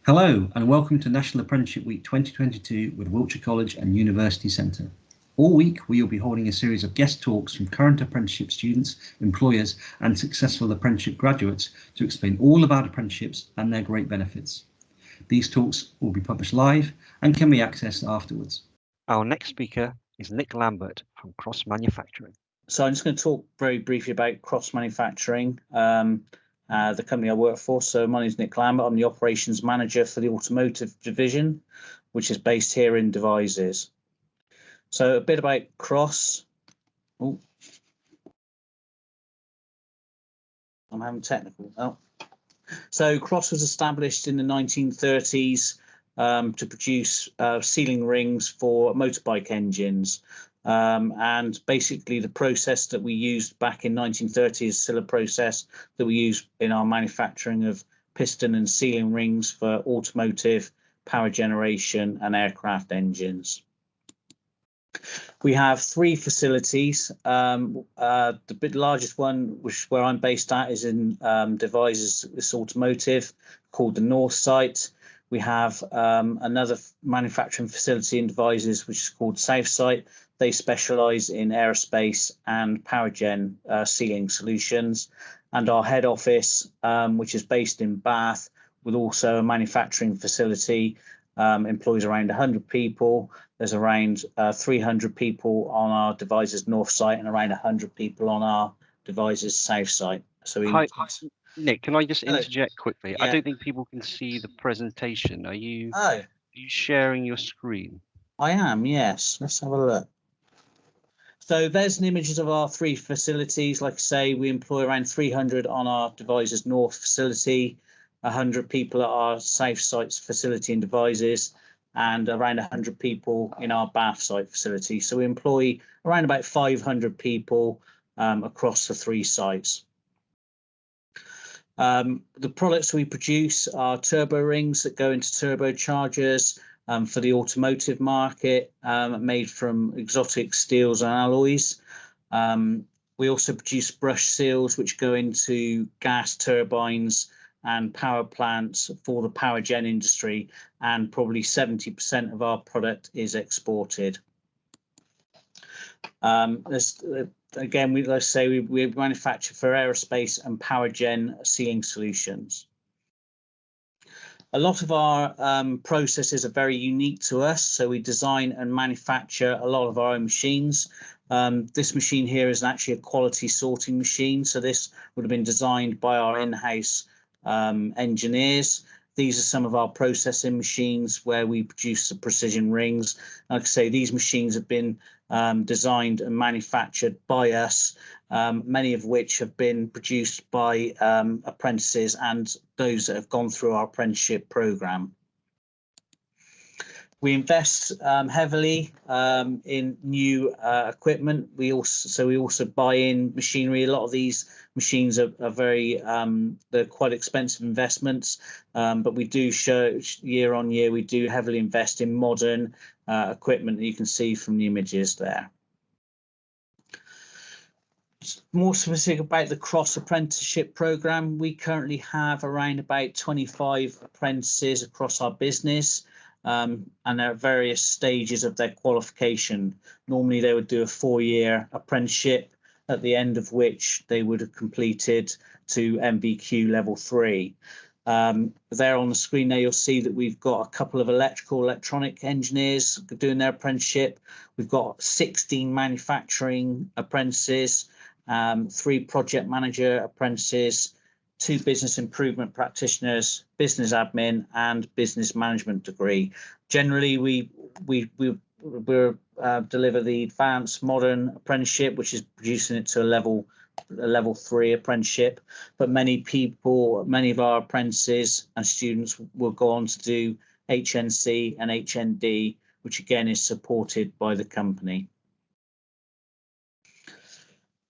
Hello and welcome to National Apprenticeship Week 2022 with Wiltshire College and University Centre. All week we will be holding a series of guest talks from current apprenticeship students, employers and successful apprenticeship graduates to explain all about apprenticeships and their great benefits. These talks will be published live and can be accessed afterwards. Our next speaker is Nick Lambert from Cross Manufacturing. So I'm just going to talk very briefly about Cross Manufacturing, the company I work for. So my name is Nick Lambert. I'm the operations manager for the automotive division, which is based here in Devizes. So a bit about Cross. Oh, I'm having technical. Oh. So Cross was established in the 1930s to produce sealing rings for motorbike engines. And basically the process that we used back in 1930 is still a process that we use in our manufacturing of piston and sealing rings for automotive, power generation and aircraft engines. We have three facilities. The largest one, where I'm based at, is in Devizes, this automotive, called the North site. We have another manufacturing facility in Devizes, which is called South site. They specialise in aerospace and power gen sealing solutions. And our head office, which is based in Bath, with also a manufacturing facility, employs around 100 people. There's around 300 people on our Devizes North site and around 100 people on our Devizes South site. So Hi, Nick, can I just interject quickly? Yeah. I don't think people can see the presentation. Are you Oh, sharing your screen? I am, yes. Let's have a look. So there's an images of our three facilities. Like I say, we employ around 300 on our Devizes North facility, 100 people at our South site's facility in Devizes, and around 100 people in our Bath site facility. So we employ around about 500 people across the three sites. The products we produce are turbo rings that go into turbochargers for the automotive market, made from exotic steels and alloys. We also produce brush seals, which go into gas turbines and power plants for the power gen industry, and probably 70% of our product is exported. Again, let's say we manufacture for aerospace and power gen sealing solutions. A lot of our processes are very unique to us, so we design and manufacture a lot of our own machines. This machine here is actually a quality sorting machine, so this would have been designed by our in-house engineers. These are some of our processing machines where we produce the precision rings. Like I say, these machines have been designed and manufactured by us, many of which have been produced by apprentices and those that have gone through our apprenticeship programme. We invest heavily in new equipment. We also buy in machinery. A lot of these machines are very they're quite expensive investments, but we do show year on year we do heavily invest in modern equipment that you can see from the images there. More specific about the Cross Apprenticeship Programme, we currently have around about 25 apprentices across our business. And they're at various stages of their qualification. Normally they would do a 4-year apprenticeship, at the end of which they would have completed to MBQ level 3. There on the screen there, you'll see that we've got a couple of electronic engineers doing their apprenticeship. We've got 16 manufacturing apprentices, 3 project manager apprentices, 2 business improvement practitioners, business admin and business management degree. Generally, we deliver the advanced modern apprenticeship, which is producing it to a level 3 apprenticeship. But many of our apprentices and students will go on to do HNC and HND, which again is supported by the company.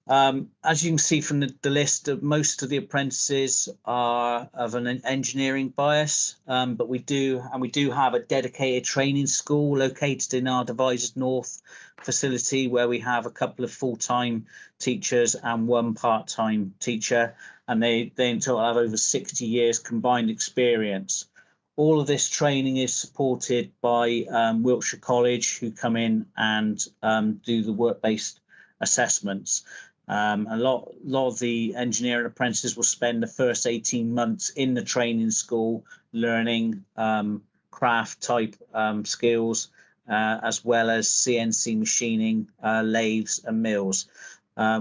As you can see from the list, most of the apprentices are of an engineering bias, but we do have a dedicated training school located in our Devizes North facility, where we have a couple of full-time teachers and 1 part-time teacher, and they in total have over 60 years combined experience. All of this training is supported by Wiltshire College, who come in and do the work-based assessments. A lot of the engineering apprentices will spend the first 18 months in the training school learning craft type skills, as well as CNC machining, lathes and mills.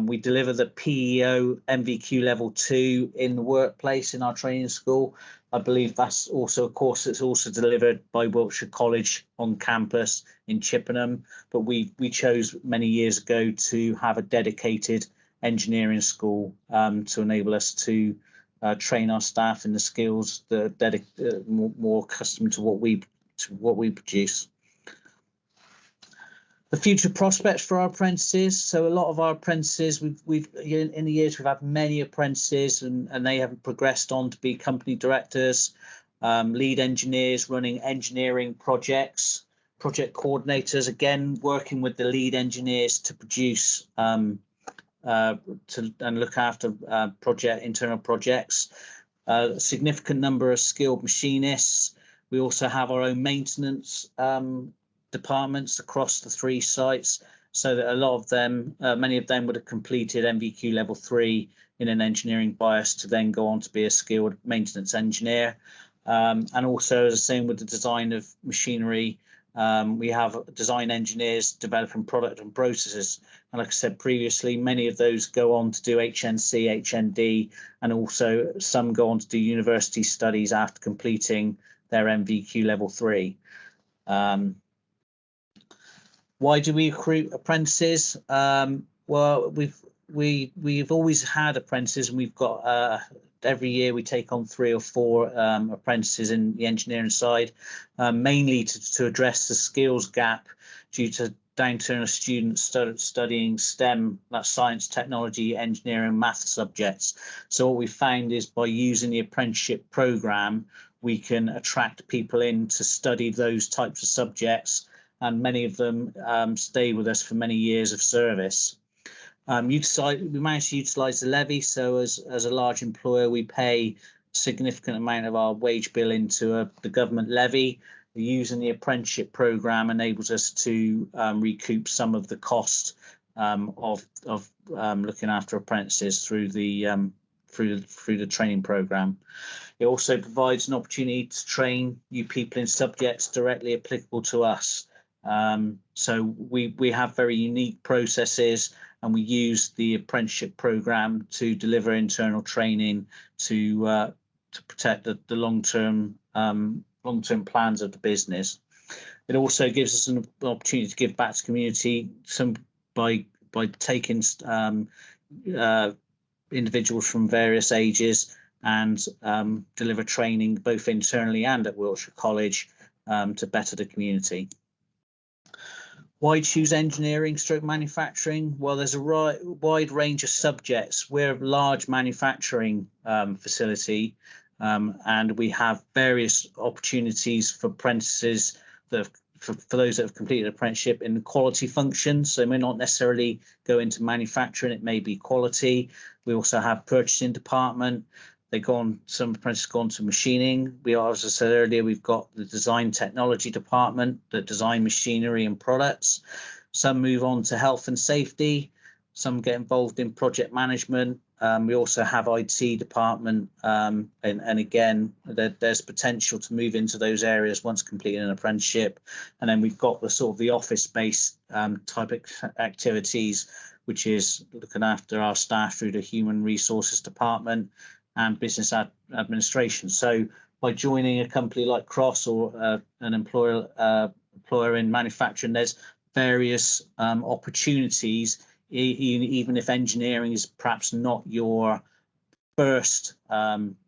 We deliver the PEO MVQ level 2 in the workplace in our training school. I believe that's also a course that's also delivered by Wiltshire College on campus in Chippenham, but we chose many years ago to have a dedicated engineering school to enable us to train our staff in the skills that are more accustomed to what we produce. The future prospects for our apprentices. So a lot of our apprentices, we've in the years we've had many apprentices, and they have progressed on to be company directors, lead engineers running engineering projects, project coordinators, again working with the lead engineers to produce and look after internal projects. A significant number of skilled machinists. We also have our own maintenance departments across the 3 sites, so that a lot of them, many of them would have completed MVQ level 3 in an engineering bias to then go on to be a skilled maintenance engineer. And also, as I was saying, with the design of machinery, we have design engineers developing product and processes. And like I said previously, many of those go on to do HNC, HND, and also some go on to do university studies after completing their MVQ level 3. Why do we recruit apprentices? Well, we've always had apprentices, and we've got every year we take on 3 or 4 apprentices in the engineering side, mainly to address the skills gap due to downturn of students studying STEM, that's science, technology, engineering, math subjects. So what we found is by using the apprenticeship program, we can attract people in to study those types of subjects, and many of them stay with us for many years of service. We managed to utilise the levy, so as a large employer, we pay a significant amount of our wage bill into the government levy. Using the apprenticeship programme enables us to recoup some of the cost of looking after apprentices through the training programme. It also provides an opportunity to train new people in subjects directly applicable to us. So we have very unique processes, and we use the apprenticeship program to deliver internal training to protect the long-term plans of the business. It also gives us an opportunity to give back to community by taking individuals from various ages and deliver training both internally and at Wiltshire College to better the community. Why choose engineering / manufacturing? Well, there's a wide range of subjects. We're a large manufacturing facility, and we have various opportunities for apprentices for those that have completed an apprenticeship in the quality function. So it may not necessarily go into manufacturing, it may be quality. We also have purchasing department. Some apprentices go on to machining. As I said earlier, we've got the design technology department that design machinery and products. Some move on to health and safety. Some get involved in project management. We also have IT department, and again, there's potential to move into those areas once completing an apprenticeship. And then we've got the sort of the office-based type of activities, which is looking after our staff through the human resources department and business administration. So by joining a company like Cross or an employer in manufacturing, there's various opportunities, even if engineering is perhaps not your first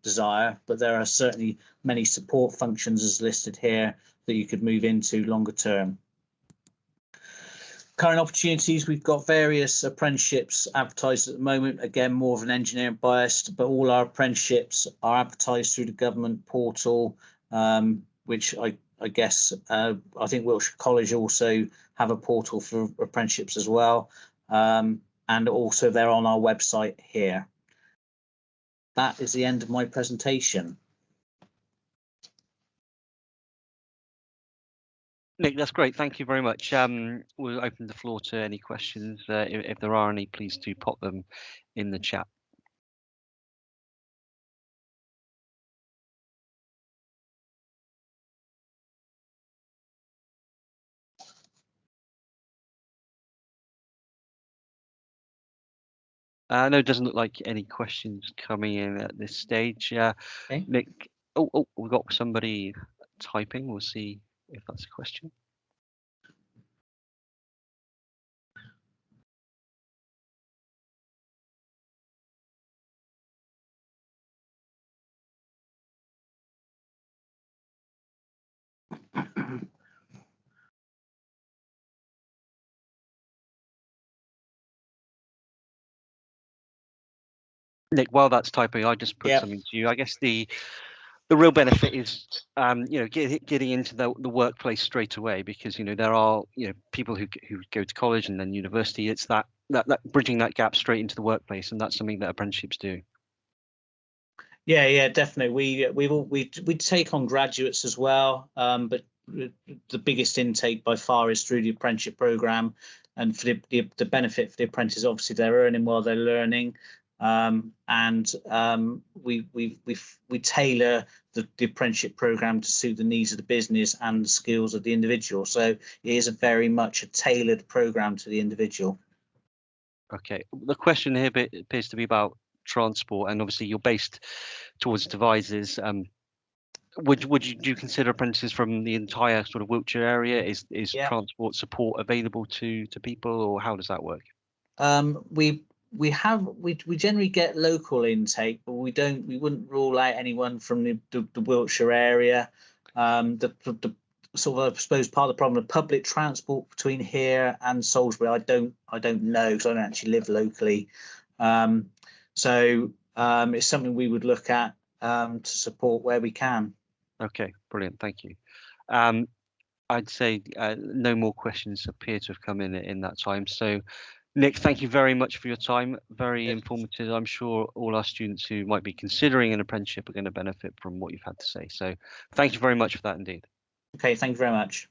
desire, but there are certainly many support functions as listed here that you could move into longer term. Current opportunities, we've got various apprenticeships advertised at the moment, again more of an engineering biased, but all our apprenticeships are advertised through the government portal, which I guess I think Wiltshire College also have a portal for apprenticeships as well, and also they're on our website here. That is the end of my presentation. Nick, that's great. Thank you very much. We'll open the floor to any questions. If there are any, please do pop them in the chat. No, it doesn't look like any questions coming in at this stage. Okay. Nick, oh, we've got somebody typing. We'll see if that's a question. Nick, while that's typing, I just put something to you. I guess the real benefit is, getting into the workplace straight away, because there are people who go to college and then university. It's that bridging that gap straight into the workplace, and that's something that apprenticeships do. Yeah, definitely. We take on graduates as well, but the biggest intake by far is through the apprenticeship program, and for the benefit for the apprentices, obviously they're earning while they're learning, and we tailor the apprenticeship program to suit the needs of the business and the skills of the individual. So it is very much a tailored program to the individual. Okay, the question here appears to be about transport, and obviously you're based towards Devizes. Do you consider apprentices from the entire sort of Wiltshire area? Is transport support available to people, or how does that work? We generally get local intake, but we wouldn't rule out anyone from the Wiltshire area. The sort of, I suppose, part of the problem of public transport between here and Salisbury, I don't know, because I don't actually live locally. So it's something we would look at to support where we can. Okay, brilliant, thank you. I'd say no more questions appear to have come in that time. So, Nick, thank you very much for your time. Very informative. I'm sure all our students who might be considering an apprenticeship are going to benefit from what you've had to say. So thank you very much for that indeed. Okay, thank you very much.